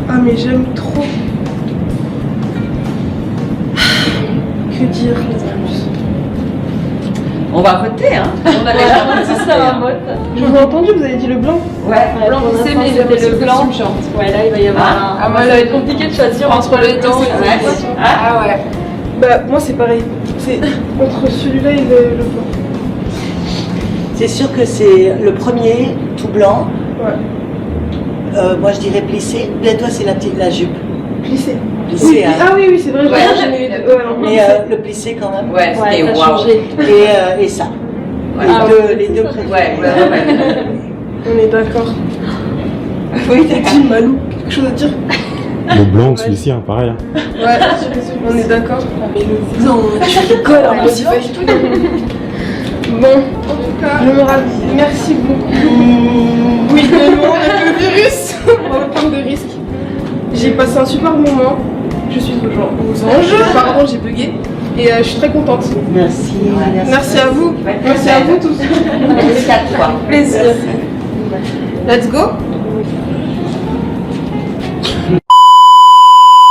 A: Ah, mais j'aime trop. Que dire de plus?
D: On va voter, hein. On a déjà voté ça en vote.
A: Je vous ai entendu, vous avez dit le blanc.
D: Ouais.
H: blanc, on sait, mais c'était le blanc. Ouais, là, il va y avoir
D: Ah,
H: un. Moi, ça va être compliqué de choisir entre les temps.
D: Ah ouais.
A: Bah, moi, c'est pareil. C'est entre celui-là et le blanc.
B: C'est sûr que c'est le premier, tout blanc.
A: Ouais.
B: Moi, je dirais plissé. Mais toi, c'est la jupe.
A: Plissé.
B: Plissé,
A: Oui,
B: hein.
A: ah oui, c'est vrai,
D: Ouais.
A: j'en ai eu deux. Ouais, non,
B: Mais
A: plissé.
B: le plissé quand même.
D: Ouais, c'était
H: ça a
D: waouh.
H: changé.
B: Et ça.
D: Ouais.
B: Les deux préférés.
D: Ouais.
A: On est d'accord.
D: Oui, d'accord.
A: Dis Malou, quelque chose à dire?
C: Le blanc de celui-ci, hein, pareil. Hein.
A: Ouais, on est d'accord. Mais le blanc, tu rigoles un peu, pas du tout. Bon, en tout cas, je me ravis. Merci beaucoup. Oui, le virus. On va pas prendre de risques. J'ai passé un super moment. Je suis aux anges. Pardon, j'ai bugué. Et je suis très contente.
B: Merci.
A: Merci à vous. Merci à vous tous.
D: Merci à toi.
A: Plaisir. Let's go.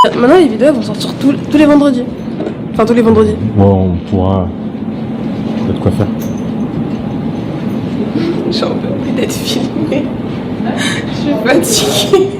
A: Maintenant, les vidéos vont sortir tous les vendredis. Enfin, tous les vendredis.
C: Bon, on pourra... Il y a de quoi faire.
A: J'ai envie d'être filmée. Je suis fatiguée.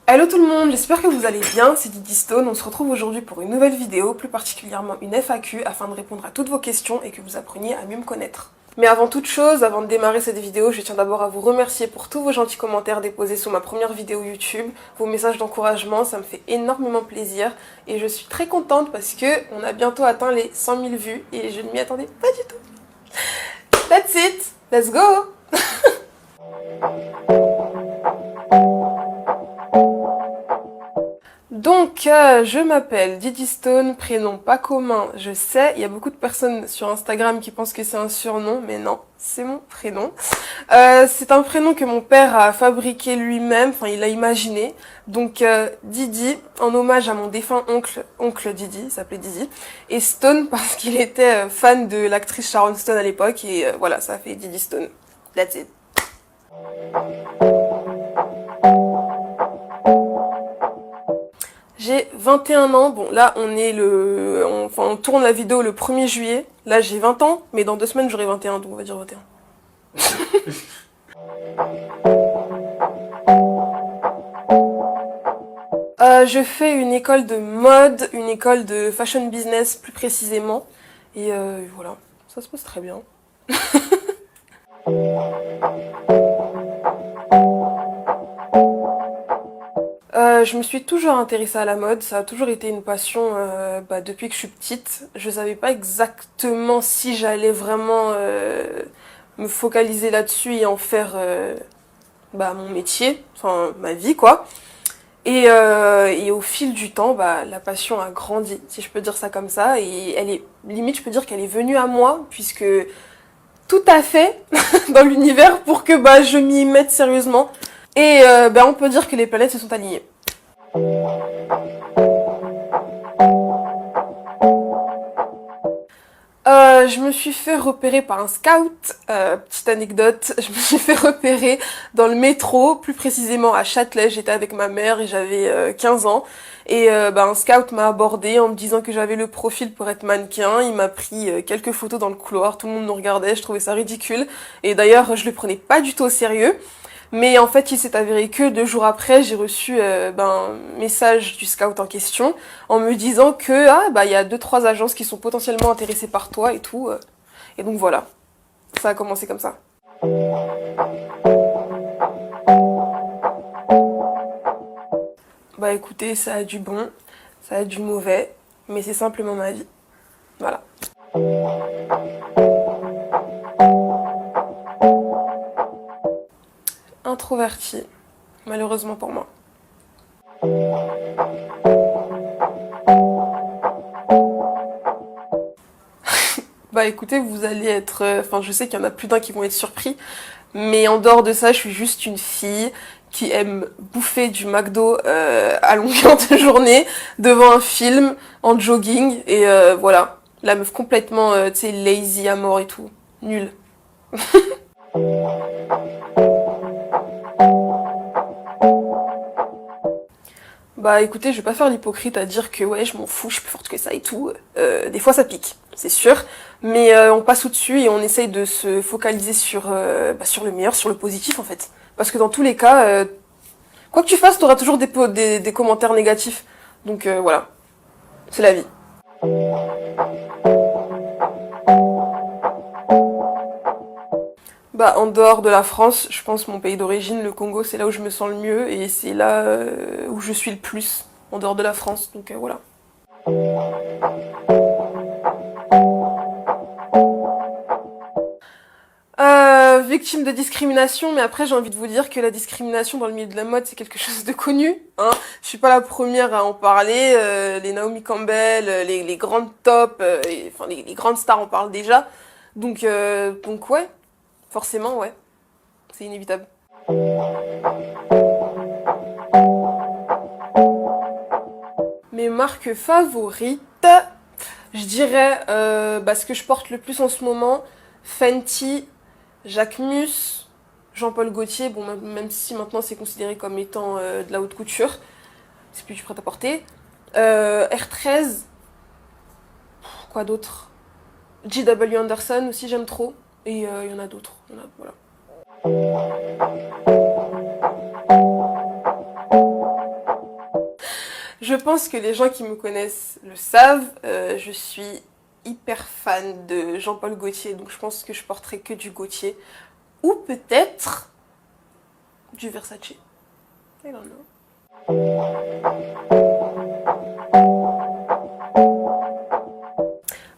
A: Hello tout le monde, j'espère que vous allez bien, c'est Didi Stone. On se retrouve aujourd'hui pour une nouvelle vidéo, plus particulièrement une FAQ, afin de répondre à toutes vos questions et que vous appreniez à mieux me connaître. Mais avant toute chose, avant de démarrer cette vidéo, je tiens d'abord à vous remercier pour tous vos gentils commentaires déposés sous ma première vidéo YouTube, vos messages d'encouragement, ça me fait énormément plaisir et je suis très contente parce que on a bientôt atteint les 100 000 vues et je ne m'y attendais pas du tout. That's it, let's go. Donc, je m'appelle Didi Stone, prénom pas commun, je sais, il y a beaucoup de personnes sur Instagram qui pensent que c'est un surnom, mais non, c'est mon prénom. C'est un prénom que mon père a fabriqué lui-même, enfin il l'a imaginé. Donc Didi, en hommage à mon défunt oncle Didi, il s'appelait Didi, et Stone parce qu'il était fan de l'actrice Sharon Stone à l'époque, et voilà, ça a fait Didi Stone. That's it. J'ai 21 ans, bon là on tourne la vidéo le 1er juillet, là j'ai 20 ans, mais dans 2 semaines j'aurai 21, donc on va dire 21. Je fais une école de mode, une école de fashion business plus précisément, et voilà, ça se passe très bien. Je me suis toujours intéressée à la mode, ça a toujours été une passion depuis que je suis petite. Je savais pas exactement si j'allais vraiment me focaliser là-dessus et en faire mon métier, enfin ma vie quoi. Et au fil du temps, la passion a grandi, si je peux dire ça comme ça, et elle est limite je peux dire qu'elle est venue à moi puisque tout a fait dans l'univers pour que je m'y mette sérieusement. Et on peut dire que les planètes se sont alignées. Je me suis fait repérer par un scout, petite anecdote, je me suis fait repérer dans le métro, plus précisément à Châtelet, j'étais avec ma mère et j'avais 15 ans. Et un scout m'a abordé en me disant que j'avais le profil pour être mannequin, il m'a pris quelques photos dans le couloir, tout le monde nous regardait, je trouvais ça ridicule. Et d'ailleurs, je le prenais pas du tout au sérieux. Mais en fait, il s'est avéré que 2 jours après, j'ai reçu un message du scout en question en me disant que il y a 2-3 agences qui sont potentiellement intéressées par toi et tout. Et donc voilà, ça a commencé comme ça. Écoutez, ça a du bon, ça a du mauvais, mais c'est simplement ma vie. Voilà. Introvertie, malheureusement pour moi. Écoutez, vous allez être... je sais qu'il y en a plus d'un qui vont être surpris, mais en dehors de ça, je suis juste une fille qui aime bouffer du McDo à longueur de journée, devant un film, en jogging, et voilà. La meuf complètement, lazy à mort et tout. Nulle. Écoutez, je vais pas faire l'hypocrite à dire que ouais, je m'en fous, je suis plus forte que ça et tout. Des fois ça pique, c'est sûr, mais on passe au-dessus et on essaye de se focaliser sur le meilleur, sur le positif en fait. Parce que dans tous les cas, quoi que tu fasses, t'auras toujours des commentaires négatifs. Donc voilà, c'est la vie. Bah, en dehors de la France, je pense mon pays d'origine, le Congo, c'est là où je me sens le mieux et c'est là où je suis le plus, en dehors de la France, donc voilà. Victime de discrimination, mais après j'ai envie de vous dire que la discrimination dans le milieu de la mode c'est quelque chose de connu, hein. Je suis pas la première à en parler, les Naomi Campbell, les grandes tops, enfin les grandes stars en parlent déjà, donc ouais, forcément ouais, c'est inévitable. Mes marques favorites, je dirais ce que je porte le plus en ce moment, Fenty, Jacquemus, Jean-Paul Gaultier, bon même si maintenant c'est considéré comme étant de la haute couture, c'est plus du prêt-à-porter. R13, quoi d'autre? JW Anderson aussi j'aime trop, et il y en a d'autres, voilà. Je pense que les gens qui me connaissent le savent, je suis hyper fan de Jean-Paul Gaultier, donc je pense que je porterai que du Gaultier. Ou peut-être du Versace. I don't know.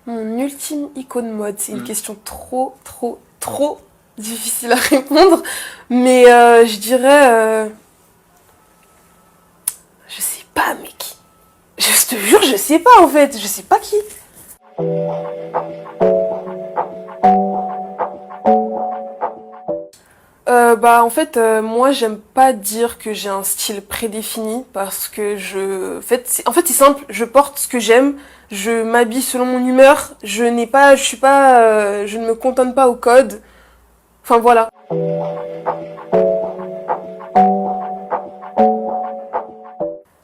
A: Mon ultime icône mode, c'est une question trop difficile à répondre, mais je dirais... je sais pas, mais qui? Je te jure, je sais pas en fait, je sais pas qui. En fait, moi j'aime pas dire que j'ai un style prédéfini parce que en fait c'est simple, je porte ce que j'aime, je m'habille selon mon humeur, je ne me cantonne pas au code. Enfin voilà.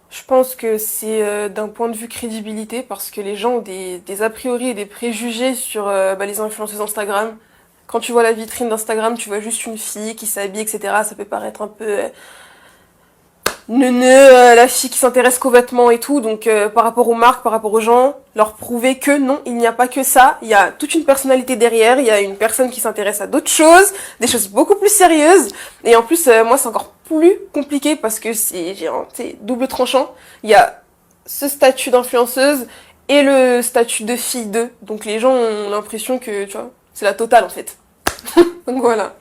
A: Je pense que c'est d'un point de vue crédibilité parce que les gens ont des a priori et des préjugés sur les influenceuses Instagram. Quand tu vois la vitrine d'Instagram, tu vois juste une fille qui s'habille, etc. Ça peut paraître un peu neuneux, la fille qui s'intéresse qu'aux vêtements et tout. Donc par rapport aux marques, par rapport aux gens, leur prouver que non, il n'y a pas que ça. Il y a toute une personnalité derrière, il y a une personne qui s'intéresse à d'autres choses, des choses beaucoup plus sérieuses. Et en plus, moi c'est encore plus compliqué parce que c'est double tranchant. Il y a ce statut d'influenceuse et le statut de fille d'eux. Donc les gens ont l'impression que, tu vois, c'est la totale en fait. Donc voilà.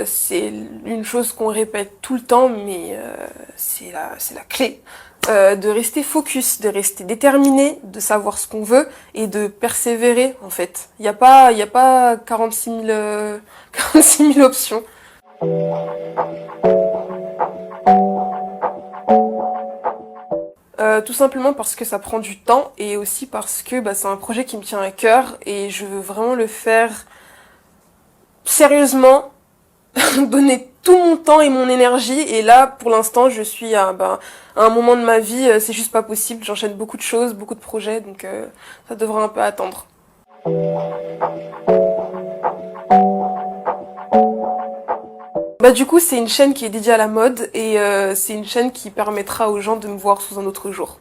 A: C'est une chose qu'on répète tout le temps, mais c'est la clé. De rester focus, de rester déterminé, de savoir ce qu'on veut et de persévérer en fait. Il y a pas 46 000 options. Tout simplement parce que ça prend du temps et aussi parce que c'est un projet qui me tient à cœur et je veux vraiment le faire sérieusement, donner tout mon temps et mon énergie. Et là, pour l'instant, je suis à un moment de ma vie, c'est juste pas possible. J'enchaîne beaucoup de choses, beaucoup de projets, donc ça devrait un peu attendre. Du coup, c'est une chaîne qui est dédiée à la mode et c'est une chaîne qui permettra aux gens de me voir sous un autre jour.